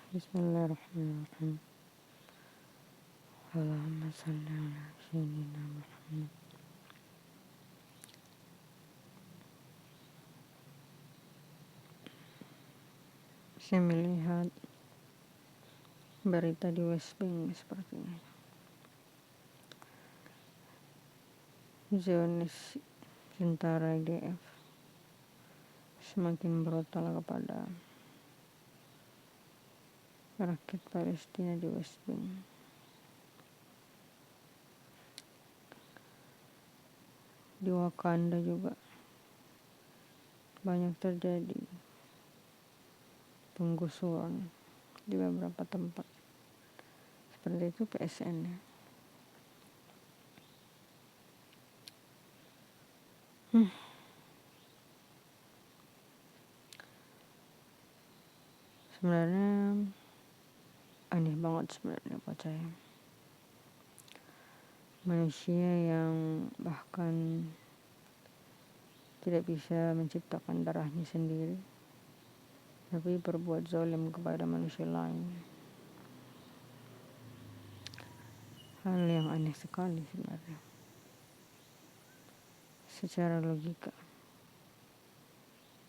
Bismillahirrahmanirrahim. Allahumma salli ala sayyidina Muhammad. Saya melihat berita di West Bank seperti ini. Zionis tentara IDF semakin brutal kepada rakyat Palestina di West Bank. Di Wakanda juga banyak terjadi penggusuran di beberapa tempat. Seperti itu PSN ya. Sebenarnya aneh banget sebenarnya buat saya. Manusia yang bahkan tidak bisa menciptakan darahnya sendiri, tapi berbuat zalim kepada manusia lain. Hal yang aneh sekali sebenarnya. Secara logika,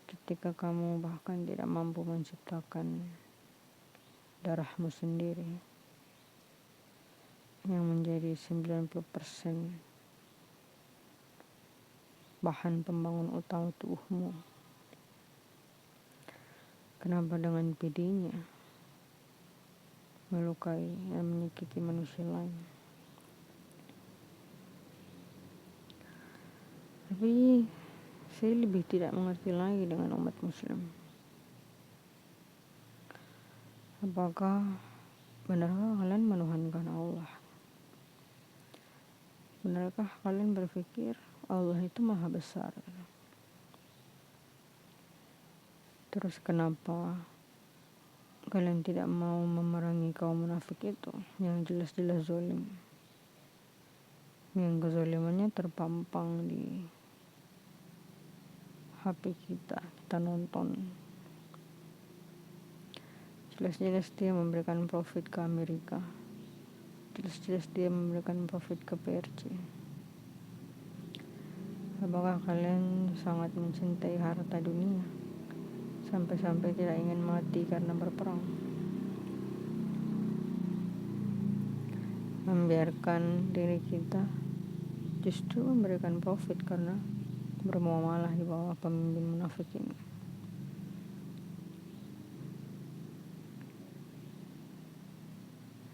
ketika kamu bahkan tidak mampu menciptakan darahmu sendiri, yang menjadi 90% bahan pembangun utama tubuhmu, kenapa dengan pedenya melukai dan menyakiti manusia lain? Tapi saya lebih tidak mengerti lagi dengan umat muslim. Apakah benarkah kalian menuhankan Allah? Benarkah kalian berpikir Allah itu maha besar? Terus kenapa kalian tidak mau memerangi kaum munafik itu yang jelas-jelas zalim, yang kezalimannya terpampang di HP kita nonton. Jelas-jelas dia memberikan profit ke Amerika, jelas-jelas dia memberikan profit ke PRC. Apakah kalian sangat mencintai harta dunia sampai-sampai tidak ingin mati karena berperang, membiarkan diri kita justru memberikan profit karena bermuamalah di bawah pemimpin munafik ini?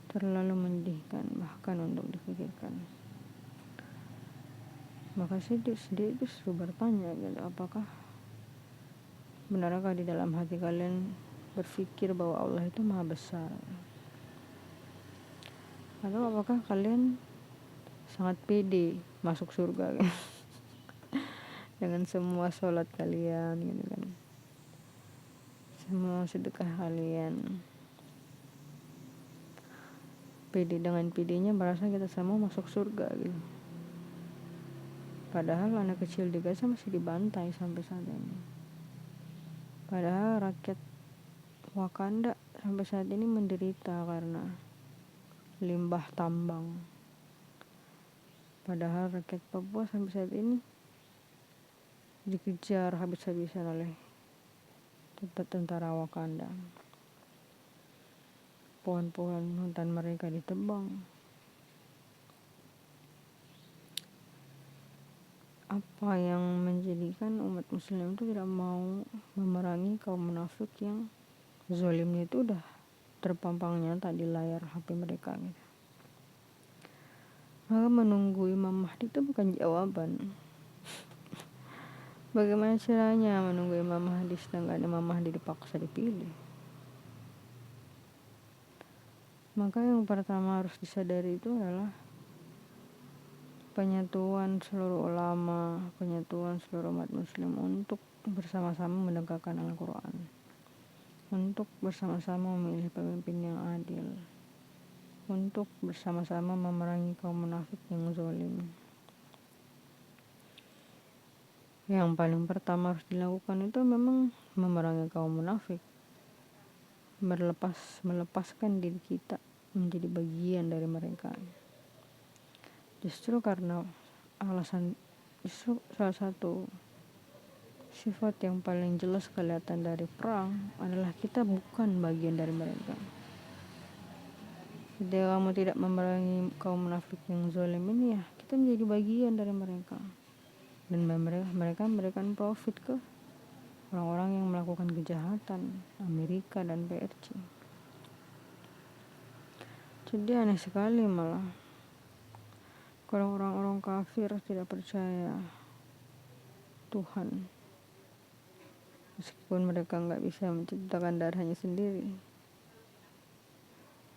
Terlalu menyedihkan bahkan untuk dipikirkan. Maka saya sendiri justru bertanya gitu, apakah benarkah di dalam hati kalian berpikir bahwa Allah itu maha besar? Atau apakah kalian sangat pede masuk surga gitu? Dengan semua sholat kalian gitu kan, semua sedekah kalian, pede dengan pedenya merasa kita semua masuk surga gitu. Padahal anak kecil di Gaza masih dibantai sampai saat ini. Padahal rakyat Wakanda sampai saat ini menderita karena limbah tambang. Padahal rakyat Papua sampai saat ini dikejar habis-habisan oleh tentara Wakanda. Pohon-pohon hutan mereka ditebang. Apa yang menjadikan umat muslim itu tidak mau memerangi kaum munafik yang zalimnya itu udah terpampang nyata di layar HP mereka gitu? Maka menunggu Imam Mahdi itu bukan jawaban. Bagaimana caranya menunggu Imam Mahdi sedangkan Imam Mahdi dipaksa dipilih? Maka yang pertama harus disadari itu adalah penyatuan seluruh ulama, penyatuan seluruh umat muslim untuk bersama-sama menegakkan Al-Quran, untuk bersama-sama memilih pemimpin yang adil, untuk bersama-sama memerangi kaum munafik yang zalim. Yang paling pertama harus dilakukan itu memang memerangi kaum munafik. melepaskan diri kita menjadi bagian dari mereka. Justru salah satu sifat yang paling jelas kelihatan dari perang adalah kita bukan bagian dari mereka. Ketika kamu tidak memerangi kaum munafik yang zalim ini, ya kita menjadi bagian dari mereka, dan mereka memberikan profit ke orang-orang yang melakukan kejahatan, Amerika dan PRC. Jadi aneh sekali malah kalau orang-orang kafir tidak percaya Tuhan, meskipun mereka nggak bisa menciptakan darahnya sendiri,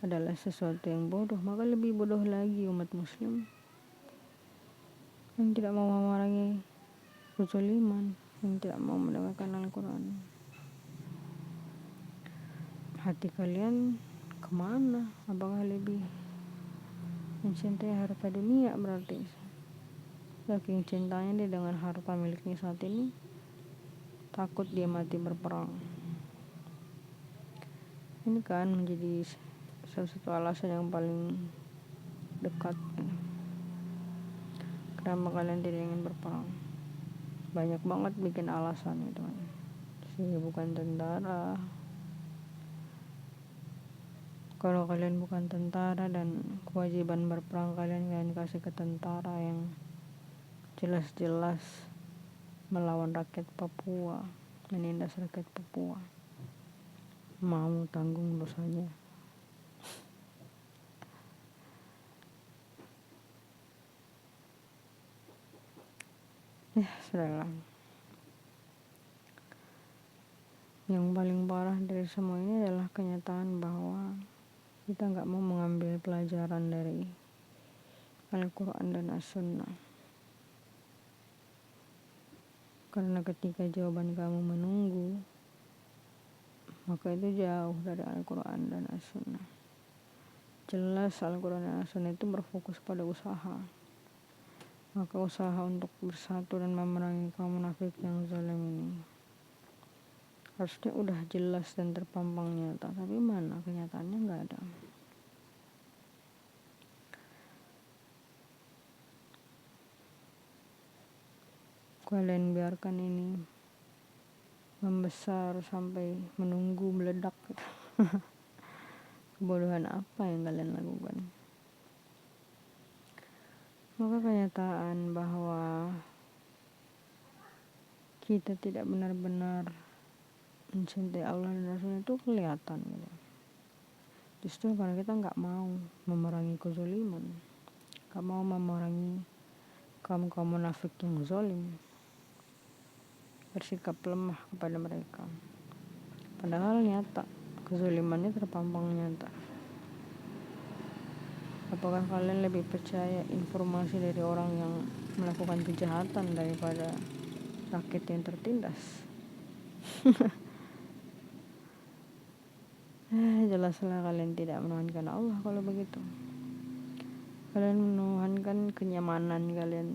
adalah sesuatu yang bodoh. Maka lebih bodoh lagi umat muslim yang tidak mau memerangi kezaliman, yang tidak mau mendengarkan Al-Quran. Hati kalian kemana? Apakah lebih mencintai harta dunia? Berarti saking cintanya dia dengan harta miliknya saat ini, takut dia mati berperang. Ini kan menjadi salah satu alasan yang paling dekat. Kenapa kalian tidak ingin berperang? Banyak banget bikin alasan gitu kan. Saya bukan tentara. Kalau kalian bukan tentara dan kewajiban berperang kalian kasih ke tentara yang jelas-jelas melawan rakyat Papua, menindas rakyat Papua, mau tanggung dosanya. Ya sudahlah. Yang paling parah dari semua ini adalah kenyataan bahwa kita gak mau mengambil pelajaran dari Al-Quran dan As-Sunnah. Karena ketika jawaban kamu menunggu, maka itu jauh dari Al-Quran dan As-Sunnah. Jelas Al-Quran dan As-Sunnah itu berfokus pada usaha. Maka usaha untuk bersatu dan memerangi kaum munafik yang zalim ini harusnya udah jelas dan terpampang nyata. Tapi mana kenyataannya gak ada. Kalian biarkan ini membesar sampai menunggu meledak gitu. Kebodohan apa yang kalian lakukan? Maka kenyataan bahwa kita tidak benar-benar mencintai Allah dan Rasulnya itu kelihatan gitu. Justru karena kita gak mau memerangi kezaliman, gak mau memerangi kaum munafik yang zalim, bersikap lemah kepada mereka. Padahal nyata kezalimannya terpampang nyata. Apakah kalian lebih percaya informasi dari orang yang melakukan kejahatan daripada rakyat yang tertindas? Jelaslah kalian tidak menuhankan Allah kalau begitu. Kalian menuhankan kenyamanan kalian.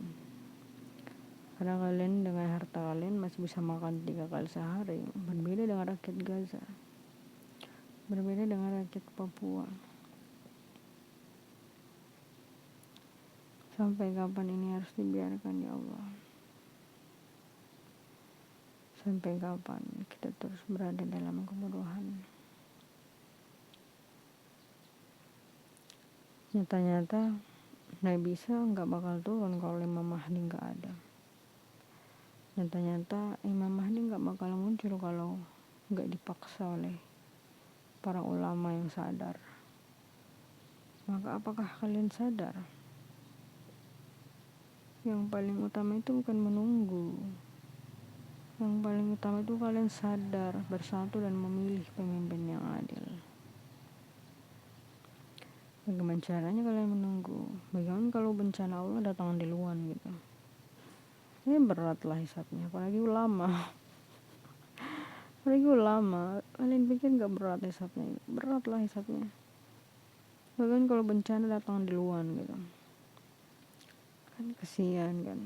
Karena kalian dengan harta kalian masih bisa makan 3 kali sehari. Berbeda dengan rakyat Gaza, berbeda dengan rakyat Papua. Sampai kapan ini harus dibiarkan ya Allah? Sampai kapan kita terus berada dalam kebodohan? Nyata-nyata Nabi Isa gak bakal turun kalau Imam Mahdi gak ada. Nyata-nyata Imam Mahdi gak bakal muncul kalau gak dipaksa oleh para ulama yang sadar. Maka apakah kalian sadar? Yang paling utama itu bukan menunggu. Yang paling utama itu kalian sadar, bersatu dan memilih pemimpin yang adil. Bagaimana caranya kalian menunggu? Bagaimana kalau bencana Allah datang duluan gitu? Ini beratlah hisabnya, apalagi ulama. Kalian pikir gak berat hisabnya? Beratlah hisabnya. Bagaimana kalau bencana datang duluan gitu? Kan kesian kan.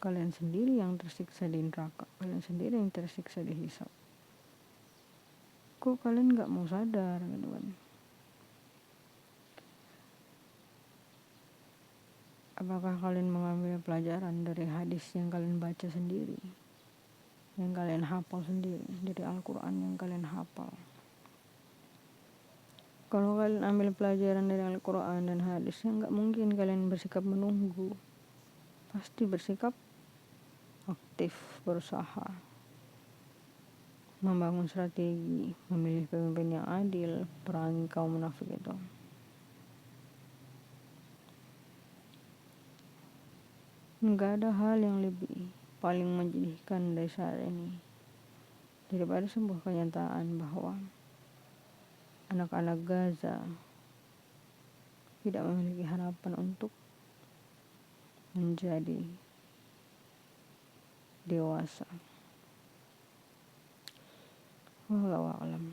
Kalian sendiri yang tersiksa di neraka, kalian sendiri yang tersiksa di hisab. kok kalian nggak mau sadar gitu kan. Apakah kalian mengambil pelajaran dari hadis yang kalian baca sendiri, yang kalian hafal sendiri, dari Al-Quran yang kalian hafal? Kalau kalian ambil pelajaran dari Al-Quran dan hadis, ya nggak mungkin kalian bersikap menunggu. Pasti bersikap aktif, berusaha, membangun strategi, memilih pemimpin yang adil, perangi kaum munafik itu. Nggak ada hal yang lebih paling menyedihkan dari saat ini daripada sebuah kenyataan bahwa anak-anak Gaza tidak memiliki harapan untuk menjadi dewasa. Wallahu a'lam.